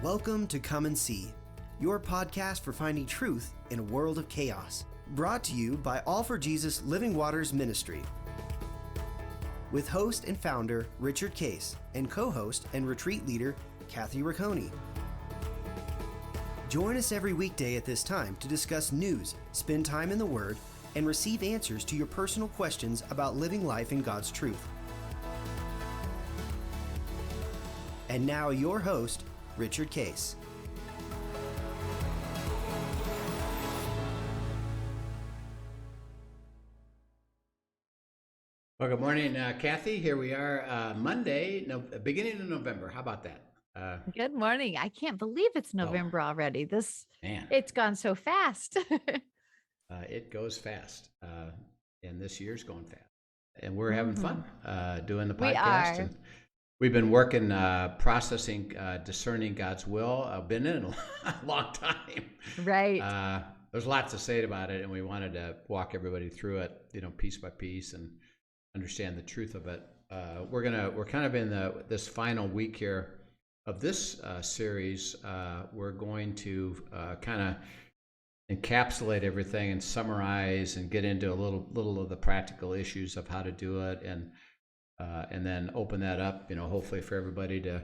Welcome to Come and See, your podcast for finding truth in a world of chaos. Brought to you by All for Jesus Living Waters Ministry. With host and founder Richard Case and co-host and retreat leader Kathy Ricconi. Join us every weekday at this time to discuss news, spend time in the Word, and receive answers to your personal questions about living life in God's truth. And now your host, Richard Case. Well, good morning, Kathy. Here we are, Monday, beginning of November. How about that? Good morning. I can't believe it's November already. Man, It's gone so fast. it goes fast, and this year's going fast. And we're having fun doing the podcast. We are. And we've been working, processing, discerning God's will. I've been in a long time. Right. There's lots to say about it, and we wanted to walk everybody through it, piece by piece, and understand the truth of it. We're kind of in this final week here of this series. We're going to kind of encapsulate everything and summarize and get into a little of the practical issues of how to do it, and then open that up, hopefully for everybody to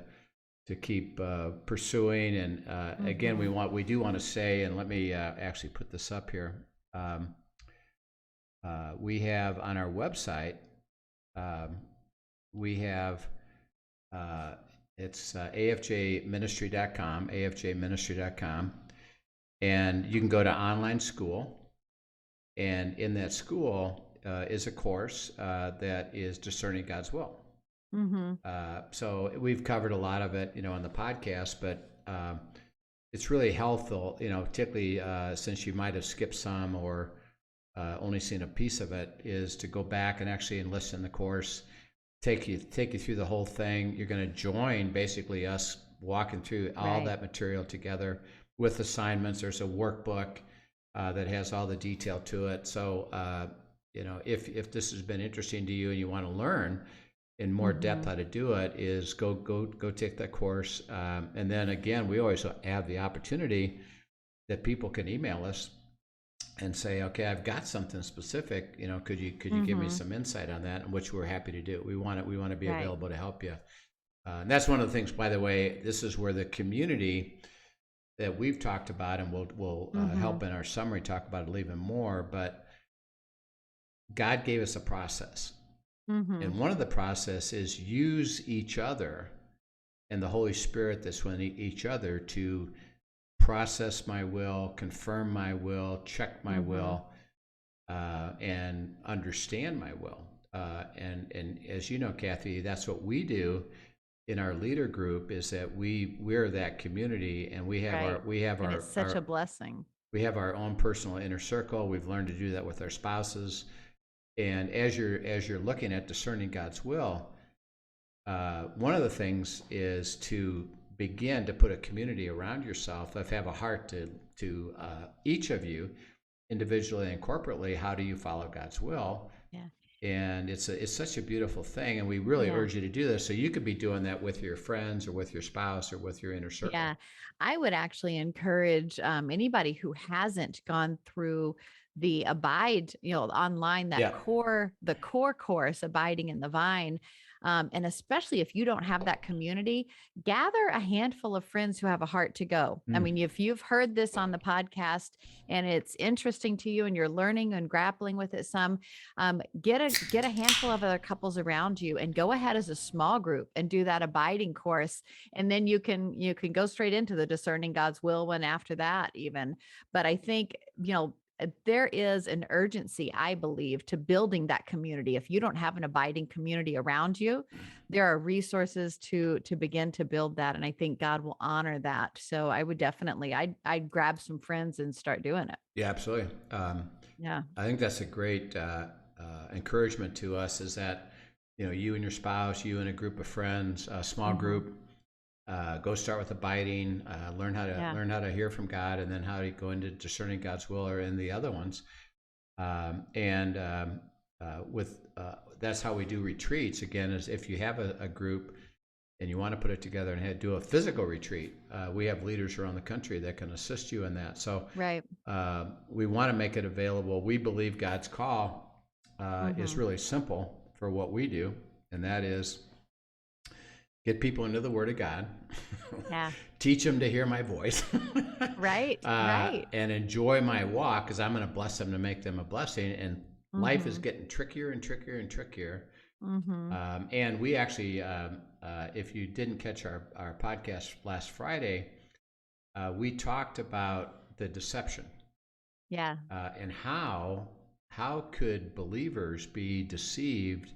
keep pursuing. And again, we do want to say, and let me actually put this up here. We have on our website. We have it's afjministry.com, and you can go to online school, and in that school is a course that is Discerning God's Will. So we've covered a lot of it, on the podcast, but it's really helpful, particularly since you might have skipped some or only seen a piece of it, is to go back and actually listen to the course, take you through the whole thing. You're going to join basically us walking through all that material together with assignments. There's a workbook that has all the detail to it. So if this has been interesting to you and you want to learn in more depth how to do it, is go take that course. And then again, we always have the opportunity that people can email us and say, okay, I've got something specific, could you give me some insight on that? And which we're happy to do. We want to be available to help you. And that's one of the things, by the way. This is where the community that we've talked about, and we'll help in our summary talk about it even more. But God gave us a process, and one of the process is use each other and the Holy Spirit that's with each other to process my will, confirm my will, check my will, and understand my will. And as you know, Kathy, that's what we do in our leader group, is that we're that community, and we have it's such a blessing. We have our own personal inner circle. We've learned to do that with our spouses. And as you're looking at discerning God's will, one of the things is to begin to put a community around yourself. If you have a heart to each of you individually and corporately, how do you follow God's will? Yeah. And it's such a beautiful thing, and we really urge you to do this. So you could be doing that with your friends or with your spouse or with your inner circle. Yeah, I would actually encourage anybody who hasn't gone through the Abide, online, the core course, Abiding in the Vine. And especially if you don't have that community, gather a handful of friends who have a heart to go. I mean, if you've heard this on the podcast and it's interesting to you and you're learning and grappling with it some, get a handful of other couples around you and go ahead as a small group and do that abiding course. And then you can go straight into the Discerning God's Will one after that even. But I think, there is an urgency, I believe, to building that community. If you don't have an abiding community around you, there are resources to begin to build that. And I think God will honor that. So I would definitely, I'd grab some friends and start doing it. Yeah, absolutely. I think that's a great encouragement to us, is that, you and your spouse, you and a group of friends, a small group, go start with abiding, learn how to hear from God, and then how to go into discerning God's will, or in the other ones. That's how we do retreats. Again, is if you have a group and you want to put it together and do a physical retreat, we have leaders around the country that can assist you in that. So we want to make it available. We believe God's call is really simple for what we do, and that is get people into the Word of God, teach them to hear my voice, and enjoy my walk, because I'm going to bless them to make them a blessing. And life is getting trickier and trickier and trickier. And we actually, if you didn't catch our podcast last Friday, we talked about the deception. And how could believers be deceived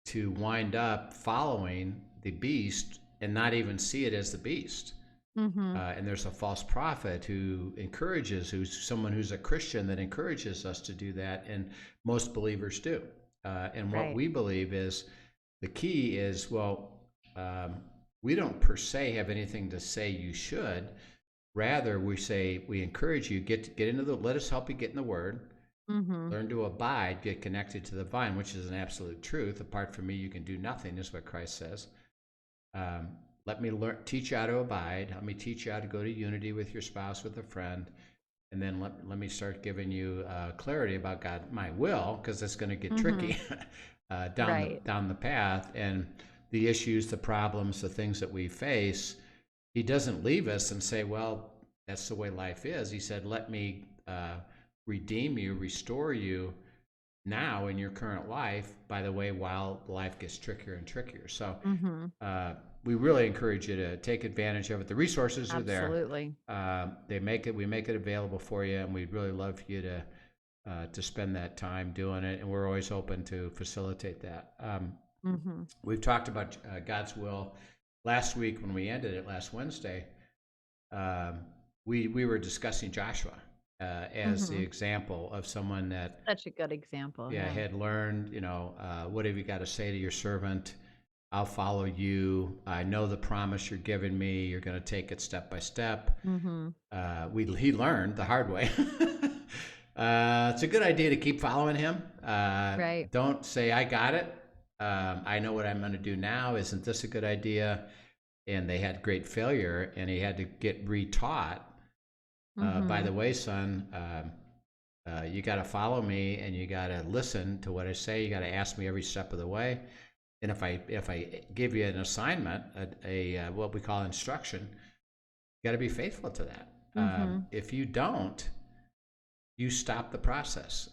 to wind up following the beast and not even see it as the beast. And there's a false prophet who's someone who's a Christian that encourages us to do that, and most believers do. And what we believe is the key is, we don't per se have anything to say you should. Rather, we encourage you, let us help you get in the Word. Learn to abide, get connected to the vine, which is an absolute truth. Apart from me, you can do nothing, is what Christ says. Let me teach you how to abide. Let me teach you how to go to unity with your spouse, with a friend. And then let me start giving you clarity about God, my will, because it's going to get tricky down the path. And the issues, the problems, the things that we face, he doesn't leave us and say, well, that's the way life is. He said, let me redeem you, restore you now in your current life, by the way, while life gets trickier and trickier. So we really encourage you to take advantage of it. The resources are there. Absolutely. We make it available for you, and we'd really love for you to spend that time doing it. And we're always open to facilitate that. We've talked about God's will. Last week, when we ended it last Wednesday, we were discussing Joshua as the example of someone that such a good example. Had learned, what have you got to say to your servant? I'll follow you. I know the promise you're giving me. You're going to take it step by step. He learned the hard way. It's a good idea to keep following him. Don't say, I got it. I know what I'm going to do now. Isn't this a good idea? And they had great failure, and he had to get retaught. By the way, son, you got to follow me, and you got to listen to what I say. You got to ask me every step of the way. And if I give you an assignment, what we call instruction, you got to be faithful to that. If you don't, you stop the process.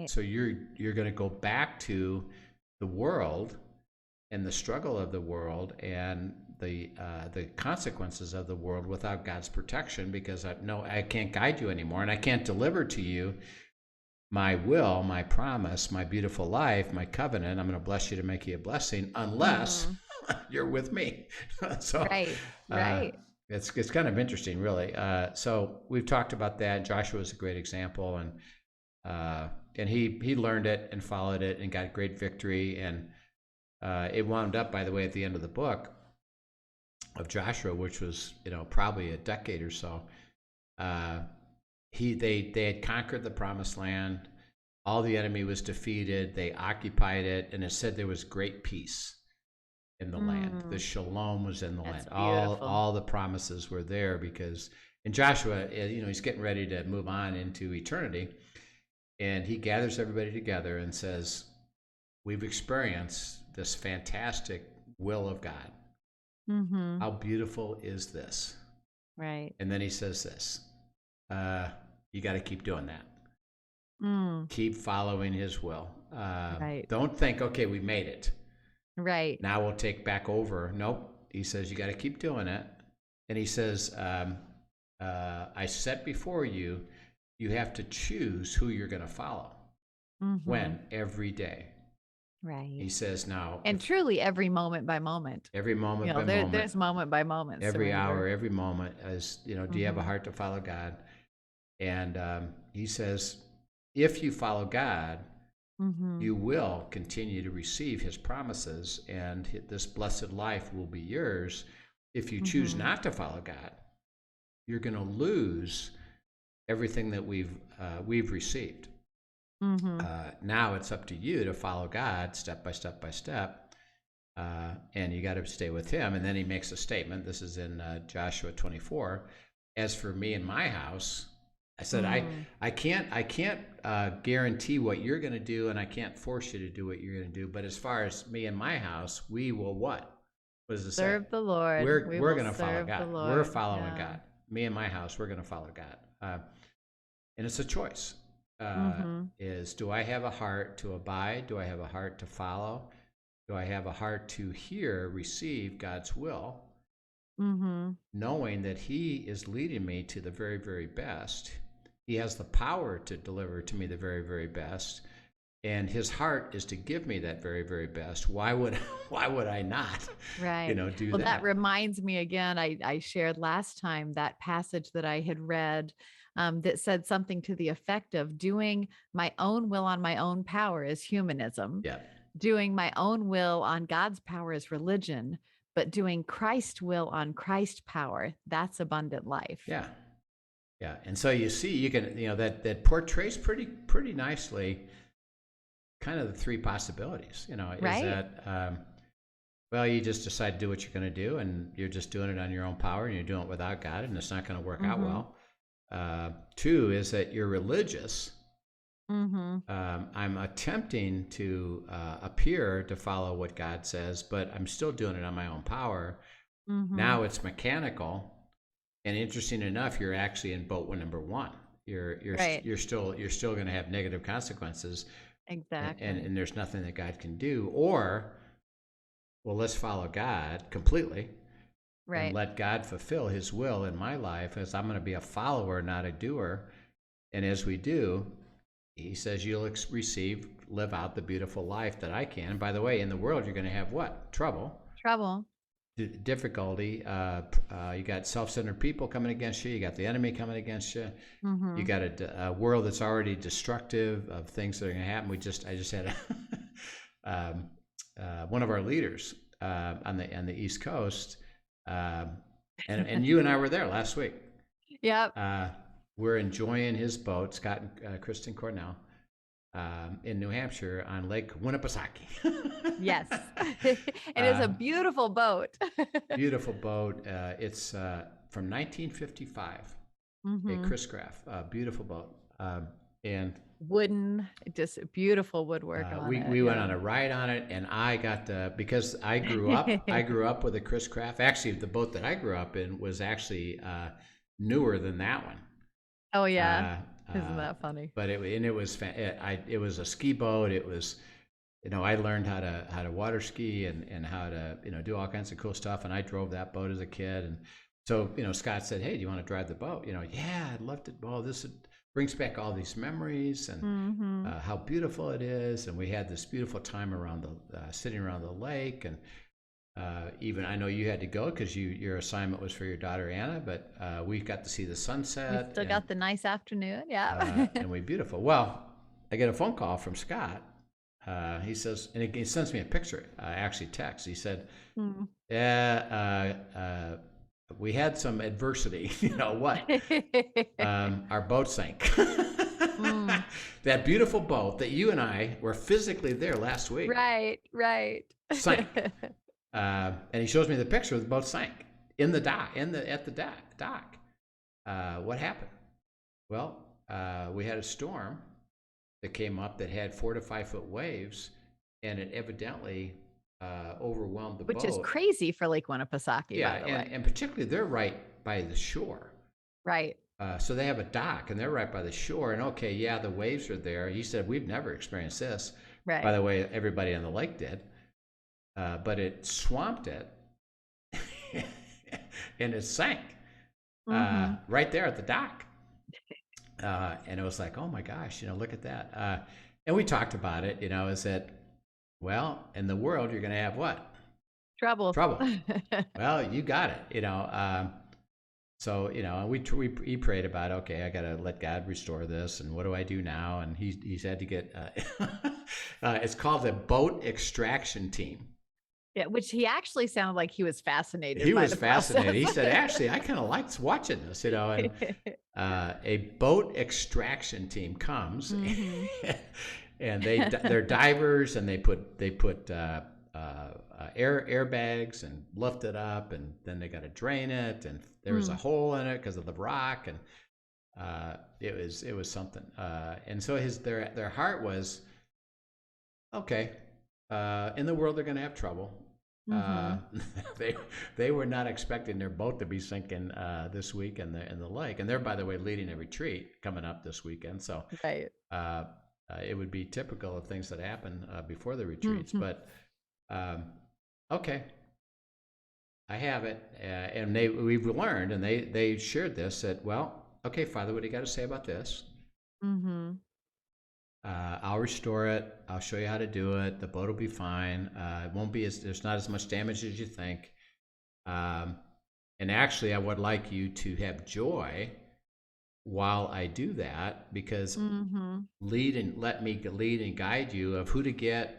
So you're going to go back to the world and the struggle of the world and the consequences of the world without God's protection, because I can't guide you anymore, and I can't deliver to you my will, my promise, my beautiful life, my covenant. I'm going to bless you to make you a blessing unless you're with me. So it's kind of interesting, really. So we've talked about that. Joshua is a great example, and he learned it and followed it and got great victory. And it wound up, by the way, at the end of the book of Joshua, which was probably a decade or so. They had conquered the promised land. All the enemy was defeated. They occupied it, and it said there was great peace in the land. The shalom was in the land. All the promises were there, because in Joshua, he's getting ready to move on into eternity, and he gathers everybody together and says, we've experienced this fantastic will of God. How beautiful is this? Right. And then he says this, you got to keep doing that. Keep following his will. Don't think, okay, we made it. Right. Now we'll take back over. Nope. He says, you got to keep doing it. And he says, I set before you, you have to choose who you're going to follow. When? Every day. Right. He says now. And truly every moment by moment. Every moment by moment. There's moment by moment. Every hour, every moment. Do you have a heart to follow God? And he says, if you follow God, you will continue to receive his promises, and this blessed life will be yours. If you choose not to follow God, you're going to lose everything that we've received. Now it's up to you to follow God step by step by step. and you got to stay with him. And then he makes a statement. This is in Joshua 24. As for me and my house, I said, I can't guarantee what you're going to do, and I can't force you to do what you're going to do. But as far as me and my house, we will what? What does it say? Serve the Lord. We're going to follow God. We're following God. Me and my house, we're going to follow God. And it's a choice. Is, do I have a heart to abide? Do I have a heart to follow? Do I have a heart to receive God's will, knowing that he is leading me to the very, very best? He has the power to deliver to me the very, very best, and his heart is to give me that very, very best. Why would I not, right, do that? That? That reminds me again, I shared last time that passage that I had read that said something to the effect of, doing my own will on my own power is humanism. Yeah. Doing my own will on God's power is religion, but doing Christ's will on Christ's power, that's abundant life. Yeah. Yeah. And so you see, you can, that portrays pretty nicely kind of the three possibilities, right? Is that, well, you just decide to do what you're going to do, and you're just doing it on your own power, and you're doing it without God, and it's not going to work out well. Two is that you're religious. I'm attempting to appear to follow what God says, but I'm still doing it on my own power. Now it's mechanical, and interesting enough, you're actually in boat number one. You're still going to have negative consequences. Exactly. And there's nothing that God can do. Or, well, let's follow God completely. Right. And let God fulfill his will in my life, as I'm going to be a follower, not a doer. And as we do, he says, you'll live out the beautiful life that I can. And by the way, in the world, you're going to have what? Trouble. Difficulty. You got self-centered people coming against you. You got the enemy coming against you. You got a world that's already destructive of things that are going to happen. I just had one of our leaders on the East Coast, and you and I were there last week. Yep. We're enjoying his boat, Scott and Kristen Cornell, in New Hampshire on Lake Winnipesaukee. Yes. And it's a beautiful boat. Beautiful boat. It's from 1955, a Chris Graff, beautiful boat. And wooden, just beautiful woodwork on we it. We went on a ride on it, and I got because I grew up with a Chris Graff. Actually, the boat that I grew up in was actually newer than that one. Oh yeah, isn't that funny? But it was a ski boat. It was, I learned how to water ski and how to do all kinds of cool stuff. And I drove that boat as a kid. And so Scott said, "Hey, do you want to drive the boat?" Yeah, I'd love to. Well, this brings back all these memories and how beautiful it is. And we had this beautiful time around sitting around the lake. And even I know you had to go because your assignment was for your daughter Anna, but we got to see the sunset. We still got the nice afternoon, yeah. And beautiful. Well, I get a phone call from Scott. He says, and he sends me a picture. Actually, text. He said, "Yeah, we had some adversity. What? Our boat sank. That beautiful boat that you and I were physically there last week. Right. Sank." And he shows me the picture of the boat sank in the dock, at the dock. What happened? Well, we had a storm that came up that had 4 to 5 foot waves, and it evidently overwhelmed the boat. Which is crazy for Lake Winnipesaukee, by the way. And particularly they're right by the shore. Right. So they have a dock, and they're right by the shore. And the waves are there. He said, we've never experienced this. Right. By the way, everybody on the lake did. But it swamped it, and it sank right there at the dock. And it was like, oh my gosh, look at that. And we talked about it, is that, well, in the world, you're going to have what? Trouble. Well, you got it, So, he prayed about, okay, I got to let God restore this. And what do I do now? And he's had to get, it's called a boat extraction team. Yeah, which he actually sounded like he was fascinated. He was fascinated. He said, actually, I kind of liked watching this, And a boat extraction team comes, and they're divers, and they put airbags and lift it up, and then they got to drain it, and there was a hole in it because of the rock, and it was something. And so their heart was, okay, in the world they're going to have trouble. They were not expecting their boat to be sinking this week in the lake, and they're, by the way, leading a retreat coming up this weekend. So right. It would be typical of things that happen before the retreats. But okay, I have it, and we've learned, and they shared this, that, well, okay, Father, what do you got to say about this? I'll restore it. I'll show you how to do it. The boat will be fine. It won't be there's not as much damage as you think. And actually, I would like you to have joy while I do that, because let me lead and guide you of who to get,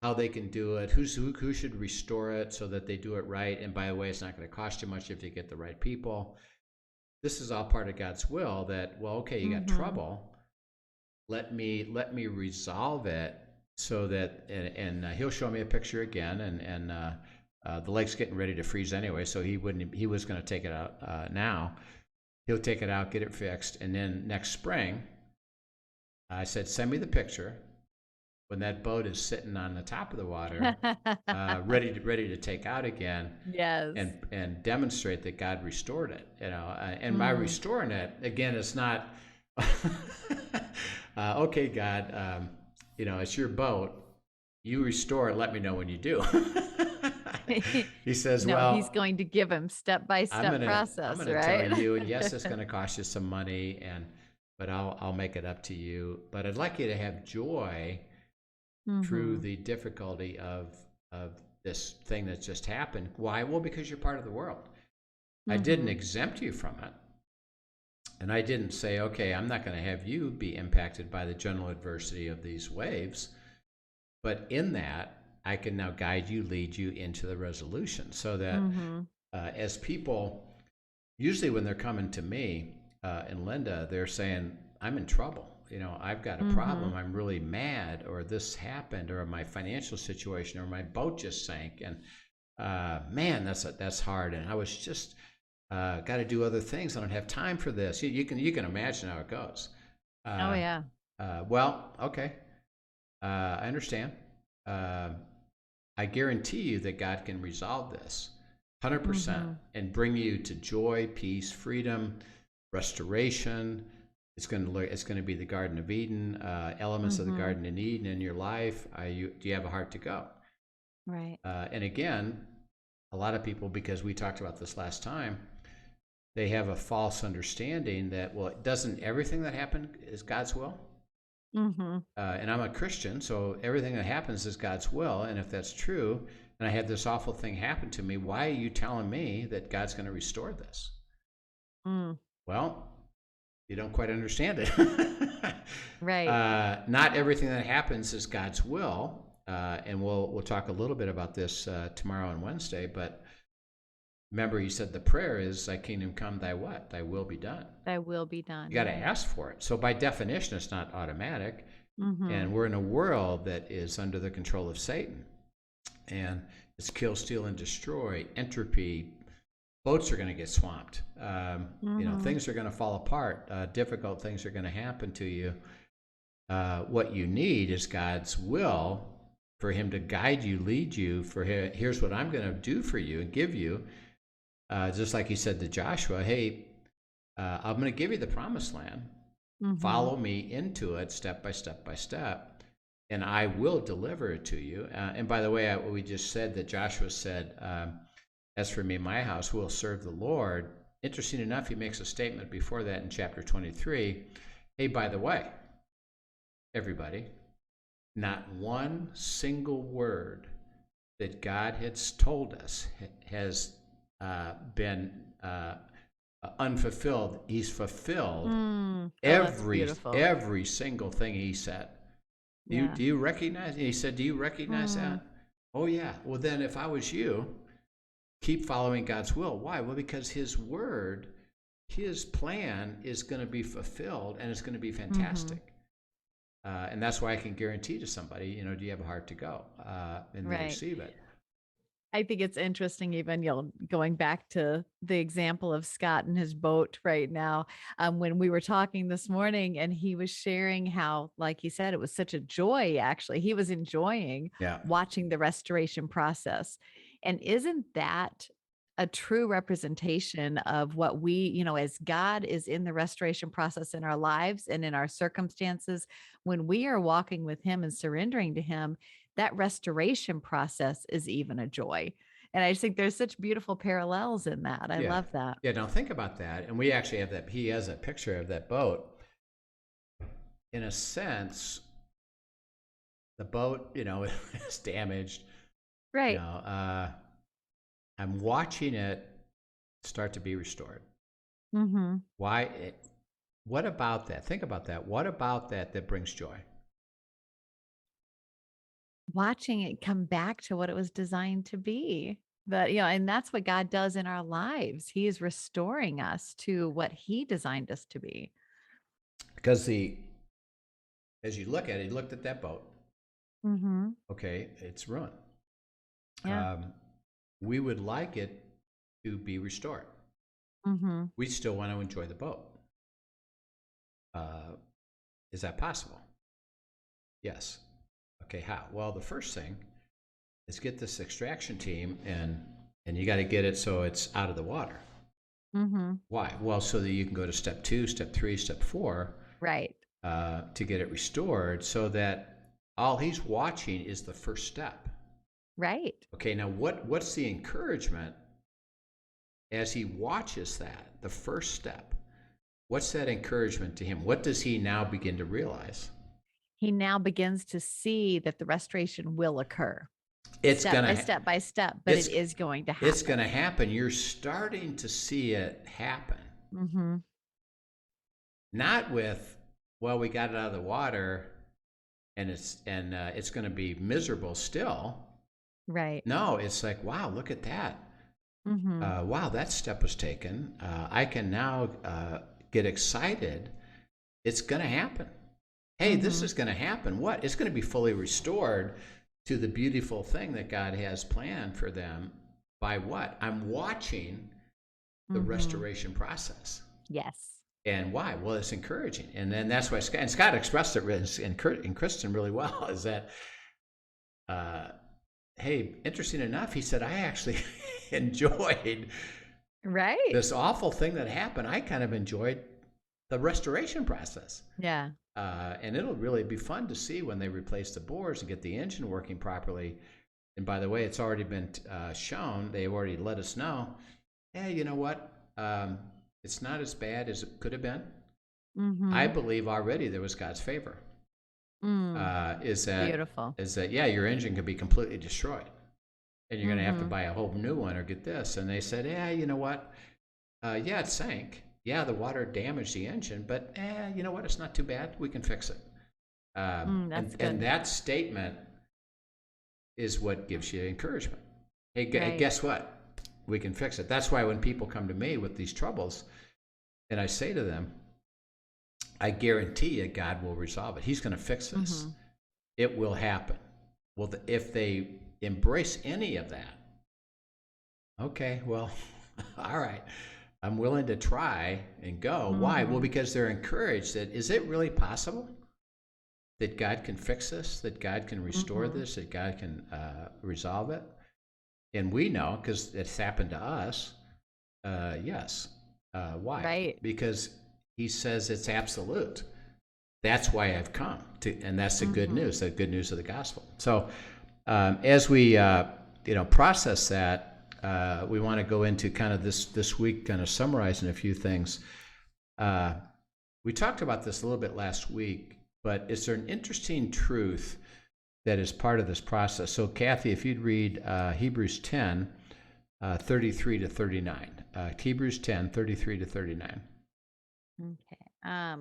how they can do it, who should restore it so that they do it right. And by the way, it's not going to cost you much if you get the right people. This is all part of God's will, that, well, okay, you got trouble. Let me resolve it so that, and he'll show me a picture again, and the lake's getting ready to freeze anyway, so he was going to take it out now. He'll take it out, get it fixed, and then next spring, I said, send me the picture when that boat is sitting on the top of the water, ready to take out again. Yes. And demonstrate that God restored it. And by restoring it, again, it's not okay, God, it's your boat. You restore it. Let me know when you do. He says, no, well, he's going to give him step-by-step process, I'm gonna right? tell you, and yes, it's going to cost you some money, but I'll make it up to you. But I'd like you to have joy through the difficulty of this thing that's just happened. Why? Well, because you're part of the world. I didn't exempt you from it. And I didn't say, okay, I'm not going to have you be impacted by the general adversity of these waves. But in that, I can now guide you, lead you into the resolution, so that as people, usually when they're coming to me and Linda, they're saying, I'm in trouble. I've got a problem. I'm really mad, or this happened, or my financial situation, or my boat just sank. And man, that's hard. And I was just got to do other things. I don't have time for this. You can imagine how it goes. Oh yeah. Well, okay. I understand. I guarantee you that God can resolve this 100% and bring you to joy, peace, freedom, restoration. It's going to be the Garden of Eden, elements of the Garden of Eden in your life. Do you have a heart to go? Right. And again, a lot of people, because we talked about this last time, they have a false understanding that, well, doesn't everything that happened is God's will? And I'm a Christian, so everything that happens is God's will. And if that's true, and I had this awful thing happen to me, why are you telling me that God's going to restore this? Well, you don't quite understand it. Right. Not everything that happens is God's will. And we'll talk a little bit about this tomorrow and Wednesday. But remember, you said the prayer is, thy kingdom come, thy what? Thy will be done. Thy will be done. You got to ask for it. So by definition, it's not automatic. And we're in a world that is under the control of Satan. And it's kill, steal, and destroy, entropy. Boats are going to get swamped. Things are going to fall apart. Difficult things are going to happen to you. What you need is God's will, for him to guide you, lead you, for here's what I'm going to do for you and give you. Just like he said to Joshua, hey, I'm going to give you the promised land. Follow me into it step by step by step, and I will deliver it to you. And by the way, we just said that Joshua said, as for me and my house, we'll serve the Lord. Interesting enough, he makes a statement before that in chapter 23. Hey, by the way, everybody, not one single word that God has told us has been unfulfilled. He's fulfilled every single thing he said. Do you recognize? He said, do you recognize that? Oh yeah. Well, then if I was you, keep following God's will. Why? Well, because his word, his plan is going to be fulfilled, and it's going to be fantastic. And that's why I can guarantee to somebody, do you have a heart to go and they Right. receive it? I think it's interesting, even going back to the example of Scott and his boat right now. When we were talking this morning, and he was sharing how, like he said, it was such a joy. Actually, he was enjoying Yeah. watching the restoration process. And isn't that a true representation of what we, as God is in the restoration process in our lives and in our circumstances, when we are walking with Him and surrendering to Him, that restoration process is even a joy. And I just think there's such beautiful parallels in that. I Yeah. love that. Yeah. Now think about that. And we actually have that. He has a picture of that boat. In a sense, the boat, is damaged. Right. I'm watching it start to be restored. Mm-hmm. Why? What about that? Think about that. What about that brings joy? Watching it come back to what it was designed to be. But, and that's what God does in our lives. He is restoring us to what He designed us to be. Because as you look at it, you looked at that boat. Mm-hmm. Okay, it's ruined. Yeah. We would like it to be restored. Mm-hmm. We still want to enjoy the boat. Is that possible? Yes. Okay, how? Well, the first thing is get this extraction team, and you got to get it so it's out of the water. Mm-hmm. Why? Well, so that you can go to step 2, step 3, step 4. Right. To get it restored, so that all he's watching is the first step. Right. Okay, now what's the encouragement as he watches that, the first step? What's that encouragement to him? What does he now begin to realize? He now begins to see that the restoration will occur. It's step by step, but it is going to happen. It's going to happen. You're starting to see it happen. Mm-hmm. Not with, well, we got it out of the water, and it's going to be miserable still. Right. No, it's like, wow, look at that. Mm-hmm. Wow, that step was taken. I can now get excited. It's going to happen. Hey, this is going to happen. What? It's going to be fully restored to the beautiful thing that God has planned for them. By what? I'm watching the restoration process. Yes. And why? Well, it's encouraging. And then that's why Scott expressed it in Kristen really well, is that, hey, interesting enough, he said, I actually enjoyed this awful thing that happened. I kind of enjoyed the restoration process. Yeah. And it'll really be fun to see when they replace the bores and get the engine working properly. And by the way, it's already been shown. They've already let us know, hey, you know what? It's not as bad as it could have been. Mm-hmm. I believe already there was God's favor. Is that, yeah, your engine could be completely destroyed. And you're going to have to buy a whole new one or get this. And they said, yeah, you know what? Yeah, it sank. Yeah, the water damaged the engine, but you know what? It's not too bad. We can fix it. And that statement is what gives you encouragement. Hey, guess what? We can fix it. That's why when people come to me with these troubles, and I say to them, I guarantee you God will resolve it. He's going to fix this. It will happen. Well, if they embrace any of that, okay, well, all right. I'm willing to try and go. Why? Well, because they're encouraged that, is it really possible that God can fix this, that God can restore this, that God can resolve it? And we know, because it's happened to us, yes. Why? Right. Because he says it's absolute. That's why I've come to, and that's the good news, the good news of the gospel. So as we process that, we want to go into kind of this week, kind of summarizing a few things. We talked about this a little bit last week, but is there an interesting truth that is part of this process? So Kathy, if you'd read Hebrews 10, 33 to 39. Hebrews 10, 33 to 39. Okay.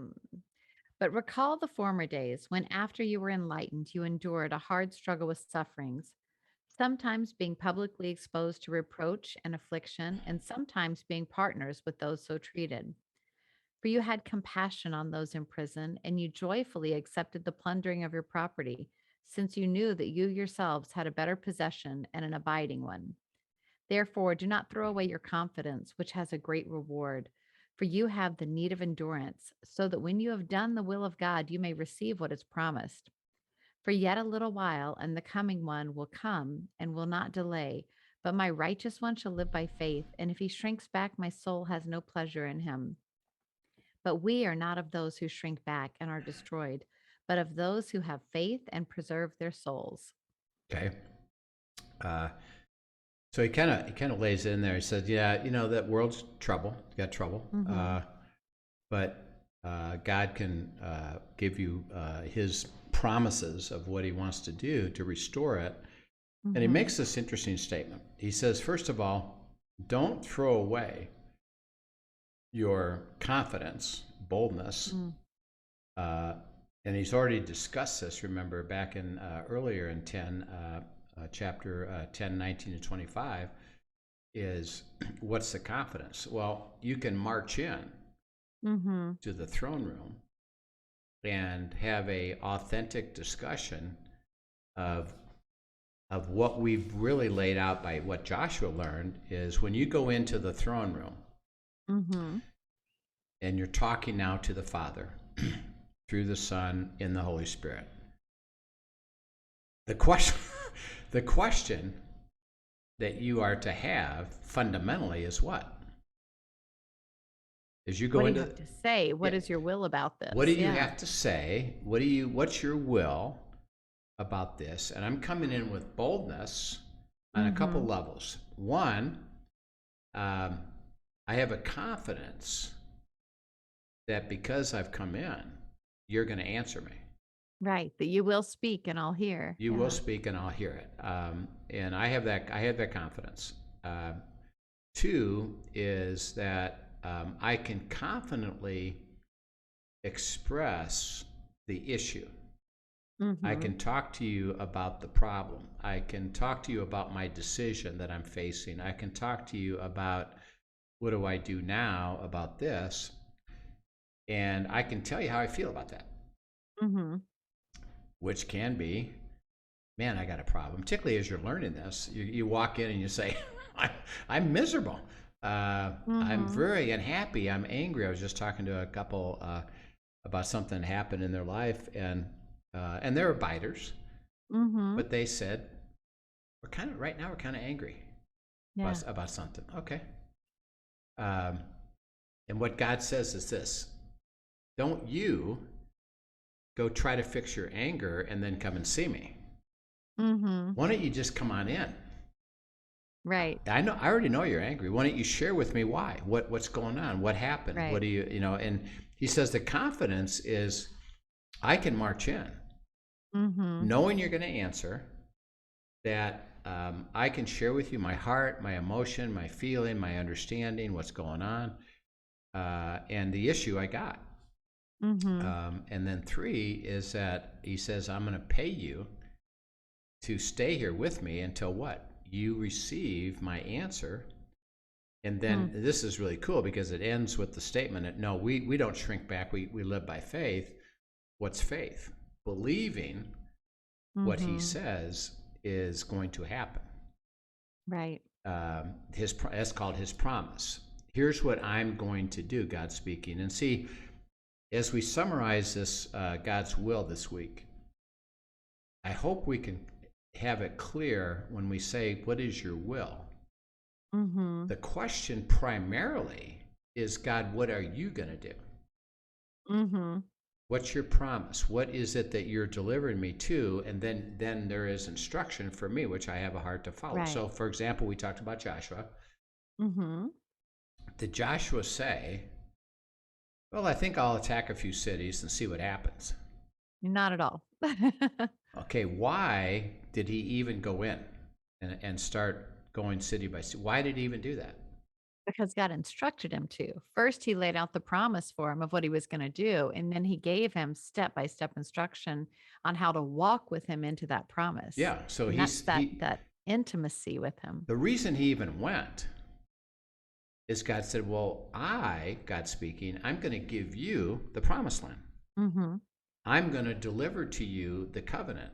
But recall the former days when, after you were enlightened, you endured a hard struggle with sufferings, sometimes being publicly exposed to reproach and affliction, and sometimes being partners with those so treated. For you had compassion on those in prison, and you joyfully accepted the plundering of your property, since you knew that you yourselves had a better possession and an abiding one. Therefore, do not throw away your confidence, which has a great reward, for you have the need of endurance, so that when you have done the will of God, you may receive what is promised. For yet a little while, and the coming one will come and will not delay. But my righteous one shall live by faith, and if he shrinks back, my soul has no pleasure in him. But we are not of those who shrink back and are destroyed, but of those who have faith and preserve their souls. Okay. So he kind of lays it in there. He says, "Yeah, that world's trouble. You got trouble, but God can give you His promises of what He wants to do to restore it." And he makes this interesting statement. He says, first of all, don't throw away your confidence, boldness. And he's already discussed this, remember, back in earlier in chapter 10, 19 to 25, is what's the confidence? Well, you can march in to the throne room and have a authentic discussion of what we've really laid out by what Joshua learned is when you go into the throne room and you're talking now to the Father through the Son in the Holy Spirit. The question that you are to have fundamentally is what? As you go into, what do you have to say? What is your will about this? What do you have to say? What's your will about this? And I'm coming in with boldness on a couple levels. One, I have a confidence that because I've come in, you're going to answer me. Right, that you will speak and I'll hear. You will speak and I'll hear it. And I have that confidence. Two is that I can confidently express the issue. I can talk to you about the problem. I can talk to you about my decision that I'm facing. I can talk to you about what do I do now about this. And I can tell you how I feel about that. Which can be, man, I got a problem. Particularly as you're learning this, you walk in and you say, I'm miserable. I'm very unhappy. I'm angry. I was just talking to a couple about something that happened in their life, and they're abiders, but they said, right now we're kind of angry about something. Okay. And what God says is this: don't you go try to fix your anger and then come and see me. Why don't you just come on in? Right. I already know you're angry. Why don't you share with me why? What's going on? What happened? Right. What do you and he says the confidence is I can march in knowing you're going to answer, that I can share with you my heart, my emotion, my feeling, my understanding, what's going on, and the issue I got. And then three is that he says, I'm going to pay you to stay here with me until what? You receive my answer. And then this is really cool because it ends with the statement that no, we don't shrink back. We live by faith. What's faith? Believing what he says is going to happen. Right. That's called his promise. Here's what I'm going to do, God speaking. And see, as we summarize this, God's will this week, I hope we can have it clear when we say, what is your will? The question primarily is, God, what are you going to do? What's your promise? What is it that you're delivering me to? And then there is instruction for me, which I have a heart to follow. Right. So, for example, we talked about Joshua. Did Joshua say, well, I think I'll attack a few cities and see what happens? Not at all. Okay, why did he even go in and start going city by city? Why did he even do that? Because God instructed him to. First, he laid out the promise for him of what he was going to do, and then he gave him step-by-step instruction on how to walk with him into that promise. Yeah, so that's that intimacy with him. The reason he even went is God said, well, God speaking, I'm going to give you the promised land. Mm-hmm. I'm going to deliver to you the covenant,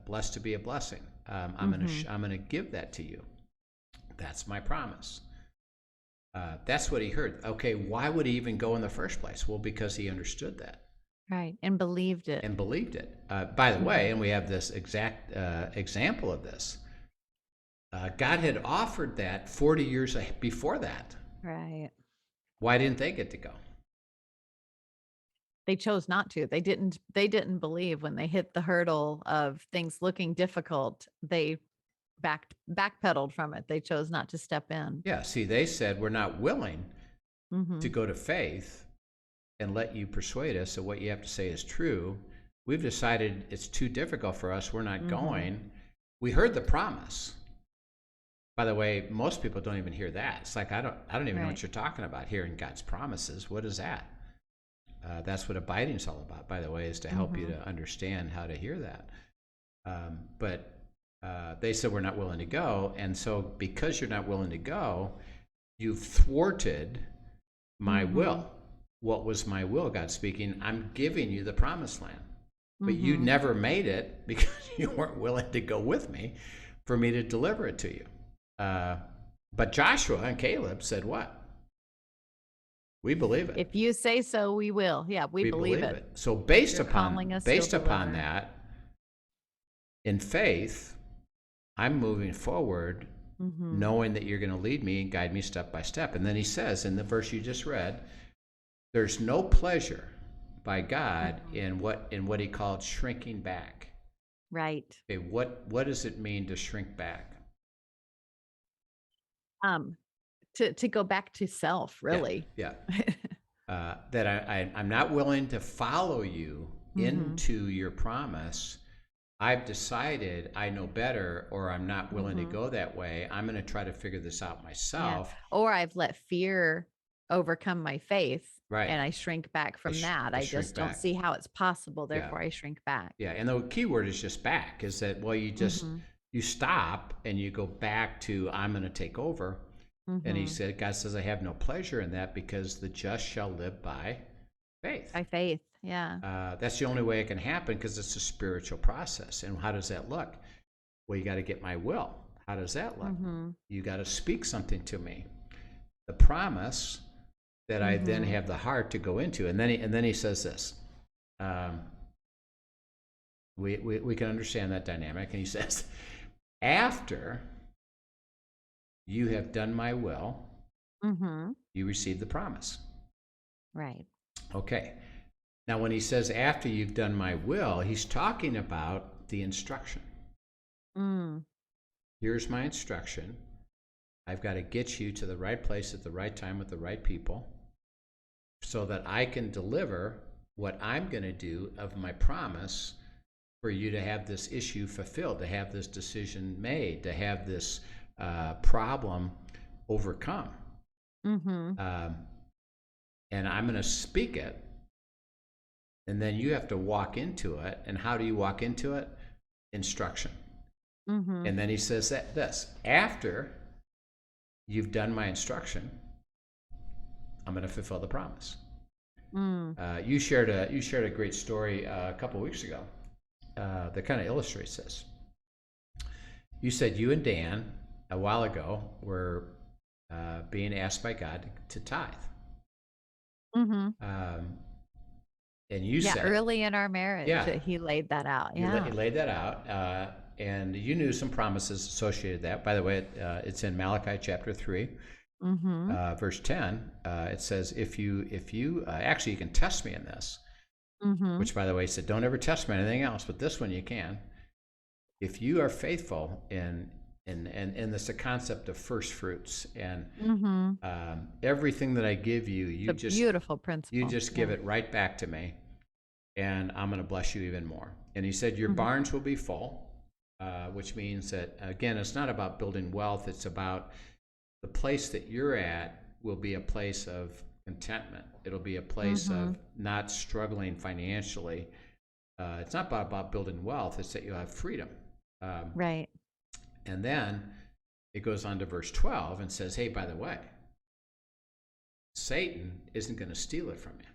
blessed to be a blessing. I'm going to give that to you. That's my promise. That's what he heard. Okay, why would he even go in the first place? Well, because he understood that. Right, and believed it. By the way, and we have this exact example of this. God had offered that 40 years before that. Right. Why didn't they get to go? They chose not to. They didn't believe when they hit the hurdle of things looking difficult. They backpedaled from it. They chose not to step in. Yeah, see, they said, we're not willing to go to faith and let you persuade us that what you have to say is true. We've decided it's too difficult for us. We're not going. We heard the promise. By the way, most people don't even hear that. It's like, I don't even know what you're talking about, hearing God's promises. What is that? That's what abiding is all about, by the way, is to help you to understand how to hear that. But they said, we're not willing to go. And so because you're not willing to go, you've thwarted my will. What was my will, God speaking? I'm giving you the promised land. But you never made it because you weren't willing to go with me for me to deliver it to you. But Joshua and Caleb said what? We believe it. If you say so, we will. Yeah, we believe it. So based upon that, in faith, I'm moving forward, knowing that you're going to lead me and guide me step by step. And then he says in the verse you just read, there's no pleasure by God in what he called shrinking back. Right. Okay, what does it mean to shrink back? To go back to self, really. Yeah. That I'm not willing to follow you into your promise. I've decided I know better, or I'm not willing to go that way. I'm going to try to figure this out myself. Yeah. Or I've let fear overcome my faith. Right. And I shrink back from that. I just don't see how it's possible. Therefore, I shrink back. Yeah. And the key word is just back, is that, well, you just, you stop and you go back to, I'm going to take over. And he said, God says, I have no pleasure in that because the just shall live by faith. By faith. Yeah. That's the only way it can happen because it's a spiritual process. And how does that look? Well, you got to get my will. How does that look? You got to speak something to me. The promise that I then have the heart to go into. And then he says this. We can understand that dynamic. And he says, after you have done my will, you receive the promise. Right. Okay. Now, when he says after you've done my will, he's talking about the instruction. Here's my instruction. I've got to get you to the right place at the right time with the right people so that I can deliver what I'm going to do of my promise for you to have this issue fulfilled, to have this decision made, to have this problem overcome. And I'm going to speak it. And then you have to walk into it. And how do you walk into it? Instruction. And then he says this, after you've done my instruction, I'm going to fulfill the promise. You shared a great story a couple of weeks ago that kind of illustrates this. You said you and Dan a while ago were being asked by God to tithe. And you said early in our marriage, he laid that out. Yeah, he laid that out, and you knew some promises associated with that. By the way, it's in Malachi chapter 3, verse 10. It says, if you actually, you can test me in this. Which, by the way, he said, don't ever test me in anything else, but this one you can. If you are faithful in this the concept of first fruits, and everything that I give you, you just beautiful principle. You just give it right back to me, and I'm going to bless you even more. And he said, your barns will be full, which means that, again, it's not about building wealth. It's about the place that you're at will be a place of contentment. It'll be a place of not struggling financially. It's not about building wealth. It's that you'll have freedom. Right. And then it goes on to verse 12 and says, hey, by the way, Satan isn't going to steal it from you.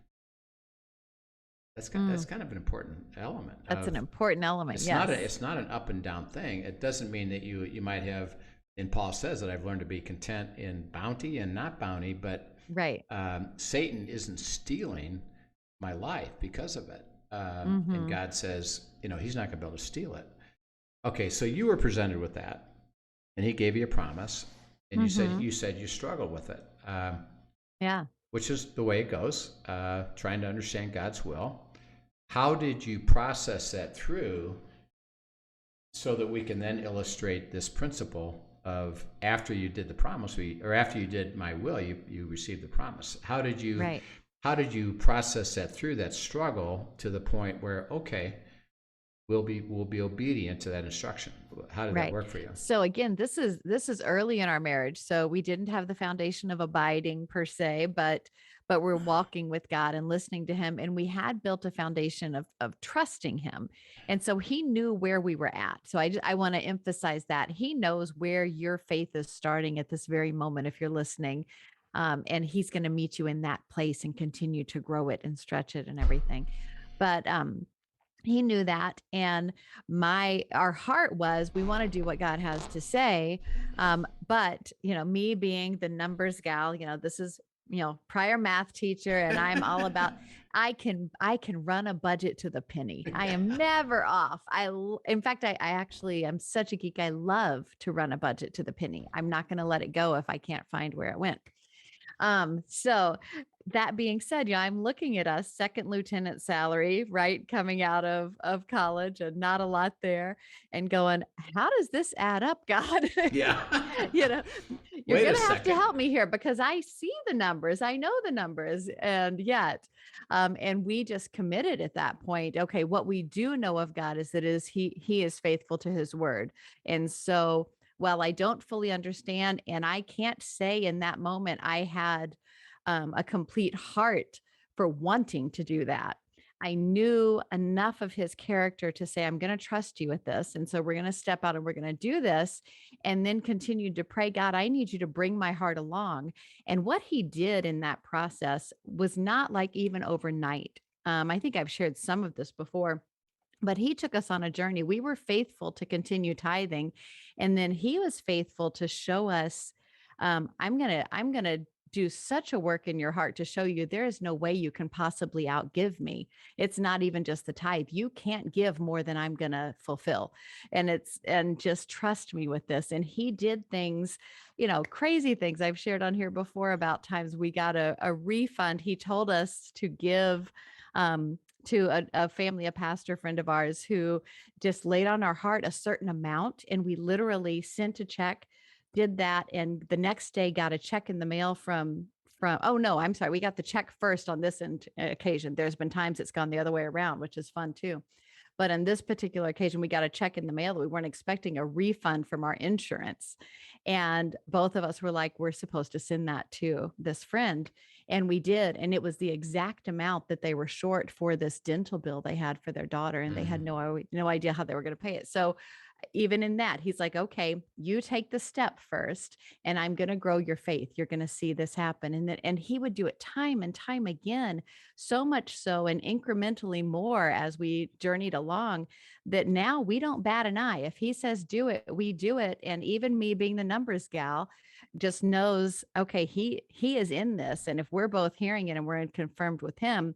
That's kind of an important element. That's an important element. It's not an up and down thing. It doesn't mean that you might have. And Paul says that I've learned to be content in bounty and not bounty, but Satan isn't stealing my life because of it. And God says, he's not going to be able to steal it. Okay, so you were presented with that, and he gave you a promise, and you said you struggled with it. Which is the way it goes, trying to understand God's will. How did you process that through so that we can then illustrate this principle of after you did the promise, or after you did my will, you received the promise? How did you process that through that struggle to the point where, okay, we'll be obedient to that instruction? How did that work for you? So again, this is early in our marriage. So we didn't have the foundation of abiding per se, but we're walking with God and listening to him. And we had built a foundation of trusting him. And so he knew where we were at. So I want to emphasize that he knows where your faith is starting at this very moment, if you're listening. And he's going to meet you in that place and continue to grow it and stretch it and everything. But, he knew that. And our heart was, we want to do what God has to say. But, me being the numbers gal, this is, prior math teacher, and I'm all about, I can run a budget to the penny. I am never off. In fact, I'm such a geek. I love to run a budget to the penny. I'm not going to let it go if I can't find where it went. So that being said, I'm looking at us second lieutenant salary, right? Coming out of college and not a lot there, and going, how does this add up, God? Yeah. You're going to have to help me here, because I see the numbers. I know the numbers. And yet, and we just committed at that point. Okay. What we do know of God is that he is faithful to his word. And so, while I don't fully understand, and I can't say in that moment I had a complete heart for wanting to do that, I knew enough of his character to say, I'm going to trust you with this. And so we're going to step out and we're going to do this, and then continued to pray, God, I need you to bring my heart along. And what he did in that process was not like even overnight. I think I've shared some of this before. But he took us on a journey. We were faithful to continue tithing. And then he was faithful to show us, I'm going to do such a work in your heart to show you there is no way you can possibly outgive me. It's not even just the tithe. You can't give more than I'm going to fulfill. And just trust me with this. And he did things, crazy things I've shared on here before about times we got a refund. He told us to give, to a family, a pastor friend of ours, who just laid on our heart a certain amount. And we literally sent a check, did that. And the next day got a check in the mail oh no, I'm sorry. We got the check first on this occasion. There's been times it's gone the other way around, which is fun too. But on this particular occasion, we got a check in the mail that we weren't expecting, a refund from our insurance. And both of us were like, we're supposed to send that to this friend. And we did. And it was the exact amount that they were short for this dental bill they had for their daughter. And they had no idea how they were going to pay it. So even in that, he's like, okay, you take the step first, and I'm going to grow your faith. You're going to see this happen. And he would do it time and time again, so much so, and incrementally more as we journeyed along, that now we don't bat an eye. If he says do it, we do it. And even me being the numbers gal just knows, okay, he is in this. And if we're both hearing it and we're confirmed with him,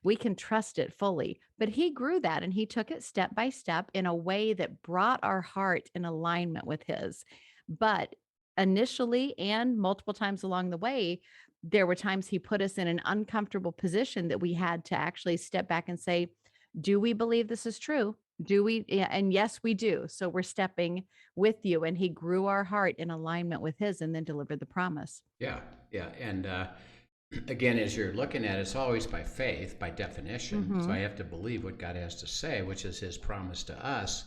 we can trust it fully. But he grew that, and he took it step by step in a way that brought our heart in alignment with his. But initially and multiple times along the way, there were times he put us in an uncomfortable position that we had to actually step back and say, do we believe this is true? Do we? Yeah, and yes, we do. So we're stepping with you. And he grew our heart in alignment with his, and then delivered the promise. Yeah. And again, as you're looking at it, it's always by faith, by definition. So I have to believe what God has to say, which is his promise to us.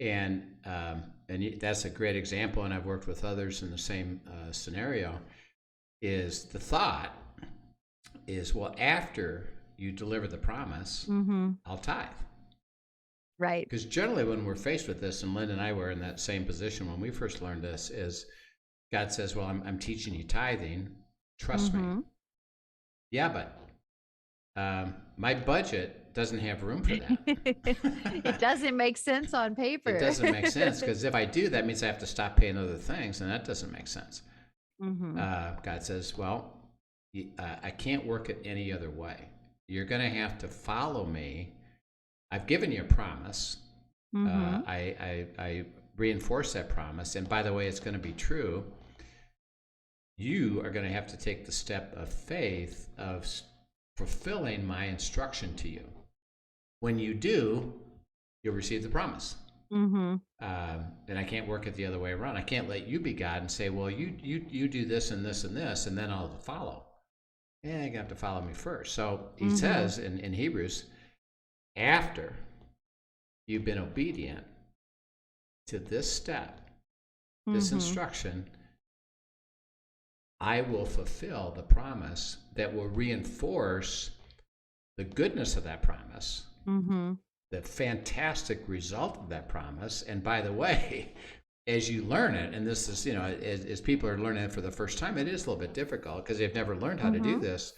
And that's a great example. And I've worked with others in the same scenario. Is the thought is, well, after you deliver the promise, I'll tithe. Right. Because generally when we're faced with this, and Lynn and I were in that same position when we first learned this, is God says, well, I'm teaching you tithing. Trust me. Yeah, but my budget doesn't have room for that. It doesn't make sense on paper. It doesn't make sense, because if I do, that means I have to stop paying other things, and that doesn't make sense. God says, well, I can't work it any other way. You're going to have to follow me. I've given you a promise. I reinforce that promise. And by the way, it's going to be true. You are going to have to take the step of faith of fulfilling my instruction to you. When you do, you'll receive the promise. And I can't work it the other way around. I can't let you be God and say, well, you do this and this and this, and then I'll follow. Yeah, you're going to have to follow me first. So he says in Hebrews, after you've been obedient to this step, this instruction, I will fulfill the promise that will reinforce the goodness of that promise, the fantastic result of that promise. And by the way, as you learn it, and this is, as people are learning it for the first time, it is a little bit difficult because they've never learned how to do this.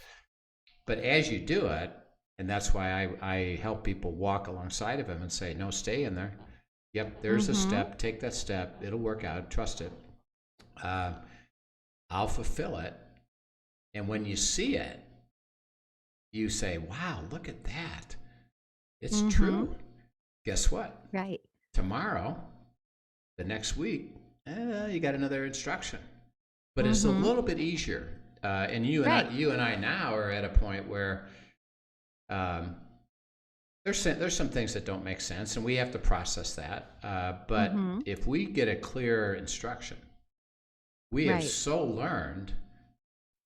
But as you do it, and that's why I help people walk alongside of him and say, no, stay in there. Yep, there's a step. Take that step. It'll work out. Trust it. I'll fulfill it. And when you see it, you say, wow, look at that. It's true. Guess what? Right. Tomorrow, the next week, you got another instruction. But it's a little bit easier. And you and I now are at a point where there's some things that don't make sense, and we have to process that. But if we get a clear instruction, we have so learned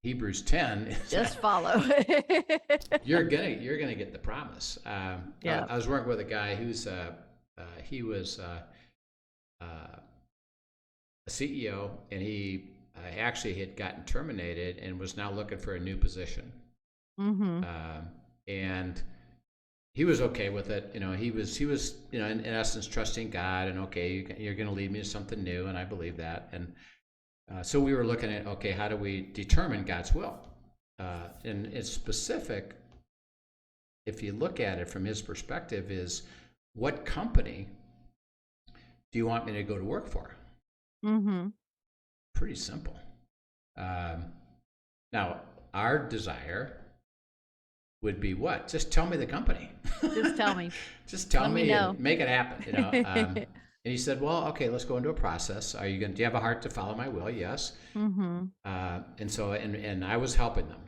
Hebrews 10. Just follow. You're gonna get the promise. I was working with a guy who's he was a CEO, and he actually had gotten terminated and was now looking for a new position. And he was okay with it. He was in essence trusting God, and okay, you're going to lead me to something new, and I believe that. And so we were looking at, okay, how do we determine God's will? And it's specific, if you look at it from his perspective, is what company do you want me to go to work for? Pretty simple. Now, our desire would be what? Just tell me the company. Just tell me. Just tell me and make it happen. And he said, well, okay, let's go into a process. Do you have a heart to follow my will? Yes. And so, and I was helping them.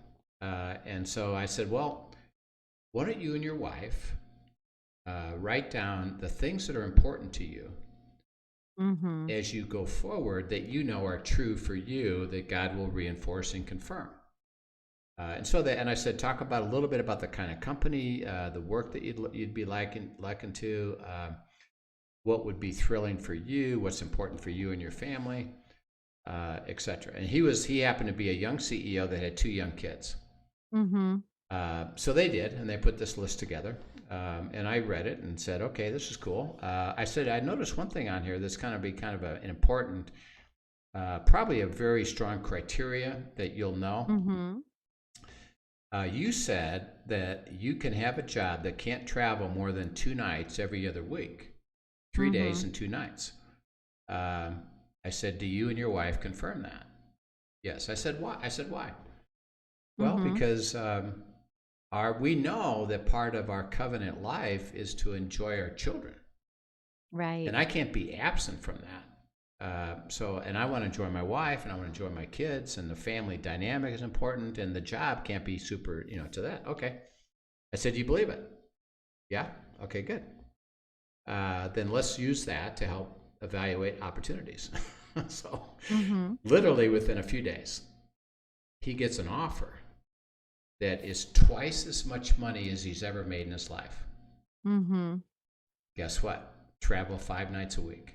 And so I said, well, why don't you and your wife write down the things that are important to you as you go forward, that are true for you, that God will reinforce and confirm. And I said, talk about a little bit about the kind of company, the work that you'd be liking to, what would be thrilling for you, what's important for you and your family, etc. And he happened to be a young CEO that had 2 young kids. So they did, and they put this list together. And I read it and said, okay, this is cool. I said, I noticed one thing on here that's kind of an important, probably a very strong criteria that you'll know. You said that you can have a job that can't travel more than 2 nights every other week, 3 days and 2 nights. I said, do you and your wife confirm that? Yes. I said, why? Well, because we know that part of our covenant life is to enjoy our children. Right. And I can't be absent from that. And I want to enjoy my wife, and I want to enjoy my kids, and the family dynamic is important, and the job can't be super, to that. Okay. I said, you believe it? Yeah. Okay, good. Then let's use that to help evaluate opportunities. So literally within a few days, he gets an offer that is twice as much money as he's ever made in his life. Guess what? Travel 5 nights a week.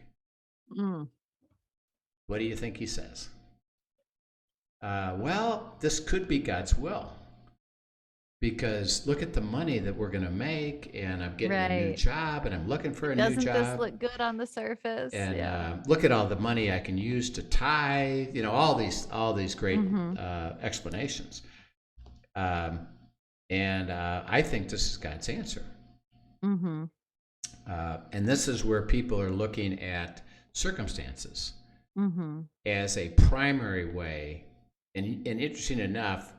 What do you think he says? Well, this could be God's will. because look at the money that we're going to make, and I'm getting a new job, and I'm looking for a new job. Doesn't this look good on the surface? And look at all the money I can use to tithe, all these great explanations. And I think this is God's answer. And this is where people are looking at circumstances as a primary way. And interesting enough,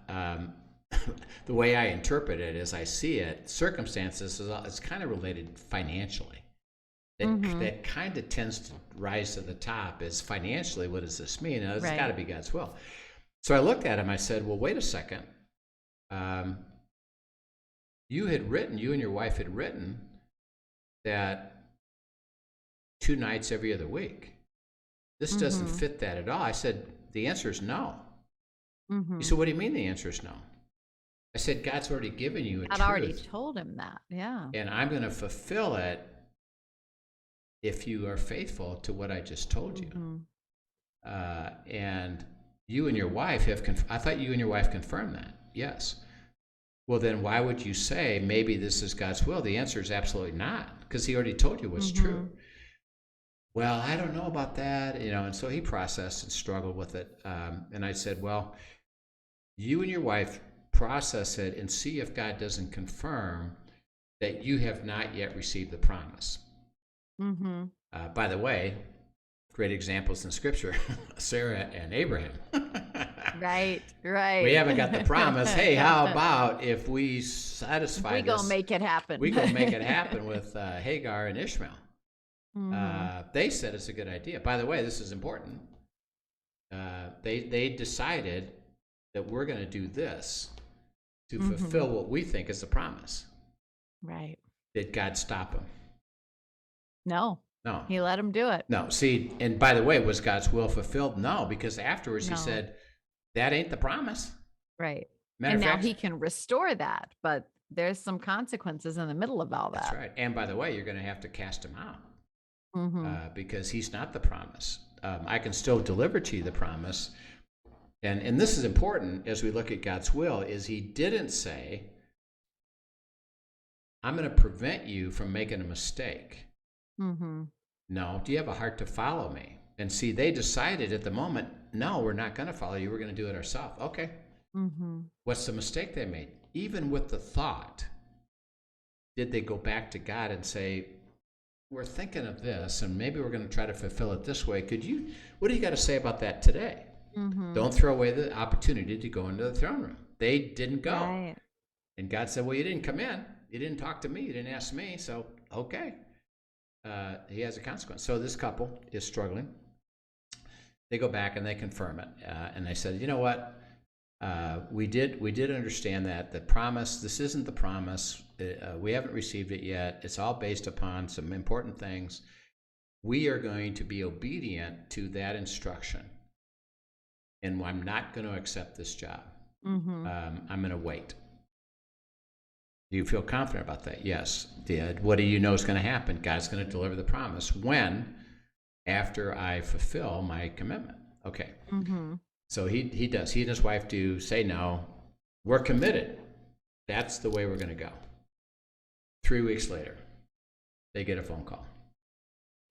the way I interpret it, as I see it, circumstances is kind of related financially. That kind of tends to rise to the top is financially, what does this mean? It's got to be God's will. So I looked at him, I said, well, wait a second. You and your wife had written that 2 nights every other week. This doesn't fit that at all. I said, the answer is no. He said, what do you mean the answer is no? I said, God's already given you a truth. I'd already told him that, yeah. And I'm going to fulfill it if you are faithful to what I just told you. And you and your wife I thought you and your wife confirmed that. Yes. Well, then why would you say maybe this is God's will? The answer is absolutely not, because he already told you what's true. Well, I don't know about that, and so he processed and struggled with it. And I said, well, you and your wife process it and see if God doesn't confirm that you have not yet received the promise. By the way, great examples in Scripture, Sarah and Abraham. Right. We haven't got the promise. Hey, how about if we satisfy this? We gonna make it happen. We gonna make it happen with Hagar and Ishmael. They said it's a good idea. By the way, this is important. They decided that we're going to do this to fulfill what we think is the promise. Right. Did God stop them? No. He let them do it. No. See, and by the way, was God's will fulfilled? No, because afterwards he said, that ain't the promise. Right. And now he can restore that, but there's some consequences in the middle of all that. That's right. And by the way, you're going to have to cast him out because he's not the promise. I can still deliver to you the promise. And this is important as we look at God's will, is he didn't say, I'm going to prevent you from making a mistake. No, do you have a heart to follow me? And see, they decided at the moment, no, we're not going to follow you. We're going to do it ourselves. Okay. What's the mistake they made? Even with the thought, did they go back to God and say, we're thinking of this, and maybe we're going to try to fulfill it this way. What do you got to say about that today? Don't throw away the opportunity to go into the throne room. They didn't go. Right. And God said, well, you didn't come in. You didn't talk to me. You didn't ask me. So, okay. He has a consequence. So this couple is struggling. They go back and they confirm it. And they said, you know what? We did understand that the promise, this isn't the promise. We haven't received it yet. It's all based upon some important things. We are going to be obedient to that instruction. And I'm not going to accept this job. I'm going to wait. Do you feel confident about that? Yes. What do you know is going to happen? God's going to deliver the promise. When? After I fulfill my commitment. Okay. So he does. He and his wife do say no. We're committed. That's the way we're going to go. 3 weeks later, they get a phone call.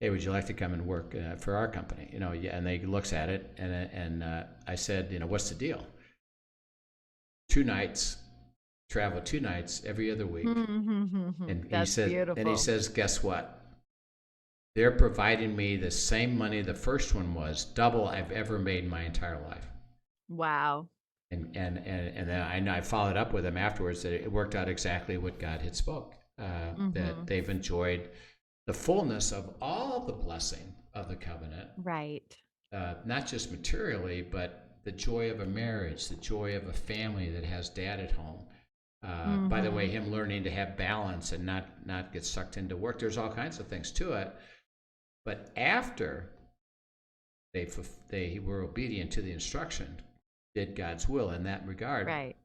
Hey, would you like to come and work for our company? And they looks at it, and I said, what's the deal? 2 nights. Travel 2 nights every other week. And That's beautiful. And he says, guess what? They're providing me the same money the first one was, double I've ever made in my entire life. Wow. And then I followed up with him afterwards that it worked out exactly what God had spoke, that they've enjoyed the fullness of all the blessing of the covenant. Right. Not just materially, but the joy of a marriage, the joy of a family that has dad at home. By the way, him learning to have balance and not get sucked into work. There's all kinds of things to it. But after they were obedient to the instruction, did God's will in that regard, right.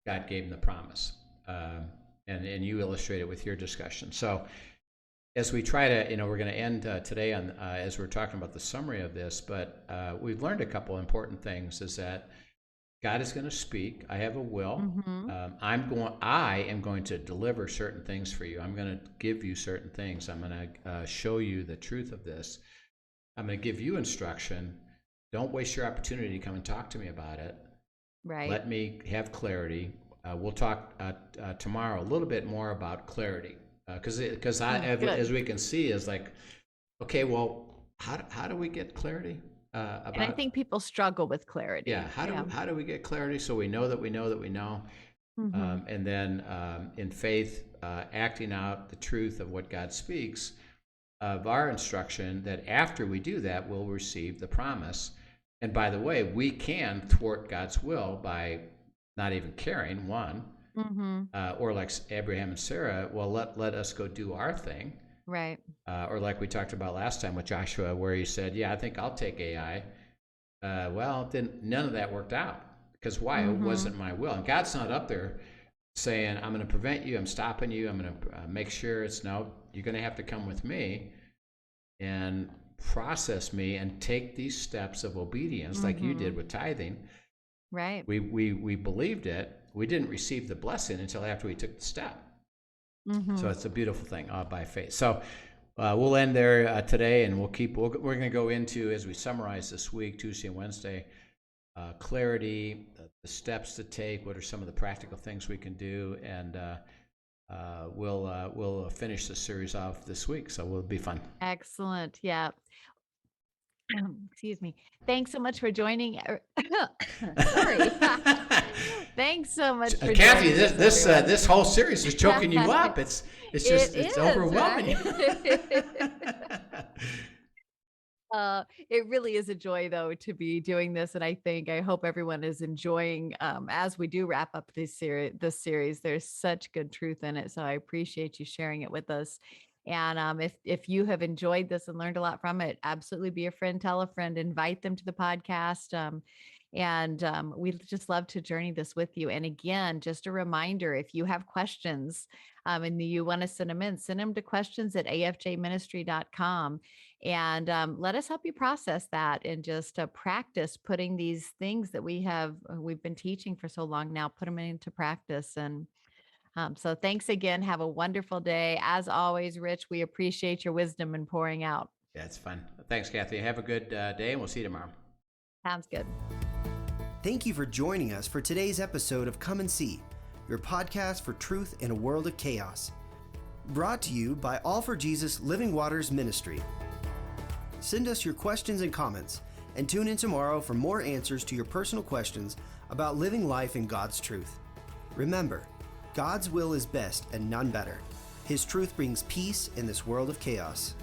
God gave them the promise. And you illustrate it with your discussion. So as we try to, we're going to end today on as we're talking about the summary of this, but we've learned a couple important things, is that God is going to speak. I have a will. Mm-hmm. I am going to deliver certain things for you. I'm going to give you certain things. I'm going to show you the truth of this. I'm going to give you instruction. Don't waste your opportunity to come and talk to me about it. Right. Let me have clarity. We'll talk tomorrow a little bit more about clarity, because as we can see, is like, okay, well, how do we get clarity? And I think people struggle with clarity. Yeah. How do we get clarity so we know that we know that we know, Mm-hmm. and then in faith, acting out the truth of what God speaks of our instruction, that after we do that, we'll receive the promise. And by the way, we can thwart God's will by not even caring, one, Mm-hmm. Or like Abraham and Sarah, well, let us go do our thing. Right. Or like we talked about last time with Joshua, where he said, yeah, I think I'll take Ai. Well, then none of that worked out. Because why? Mm-hmm. It wasn't my will. And God's not up there saying, I'm going to prevent you, I'm stopping you, I'm going to make sure no, you're going to have to come with me and process me and take these steps of obedience, Mm-hmm. like you did with tithing. Right. We believed it. We didn't receive the blessing until after we took the step. Mm-hmm. So it's a beautiful thing, by faith. So we'll end there today, and we're going to go into, as we summarize this week, Tuesday and Wednesday, clarity, the steps to take, what are some of the practical things we can do, and we'll finish the series off this week. So it'll be fun. Excellent. Yeah. Excuse me. Thanks so much for joining. Sorry. Thanks so much for Kathy, joining this whole series is choking you up. It's overwhelming. Right? It really is a joy, though, to be doing this, and I hope everyone is enjoying as we do wrap up this series. There's such good truth in it, so I appreciate you sharing it with us. And if you have enjoyed this and learned a lot from it, absolutely be a friend, tell a friend, invite them to the podcast. And we just love to journey this with you. And again, just a reminder, if you have questions and you want to send them to questions@afjministry.com. And let us help you process that and just practice putting these things that we've been teaching for so long now, put them into practice. And so thanks again. Have a wonderful day. As always, Rich, we appreciate your wisdom and pouring out. Yeah, it's fun. Thanks, Kathy. Have a good day, and we'll see you tomorrow. Sounds good. Thank you for joining us for today's episode of Come and See, your podcast for truth in a world of chaos. Brought to you by All for Jesus Living Waters Ministry. Send us your questions and comments, and tune in tomorrow for more answers to your personal questions about living life in God's truth. Remember, God's will is best and none better. His truth brings peace in this world of chaos.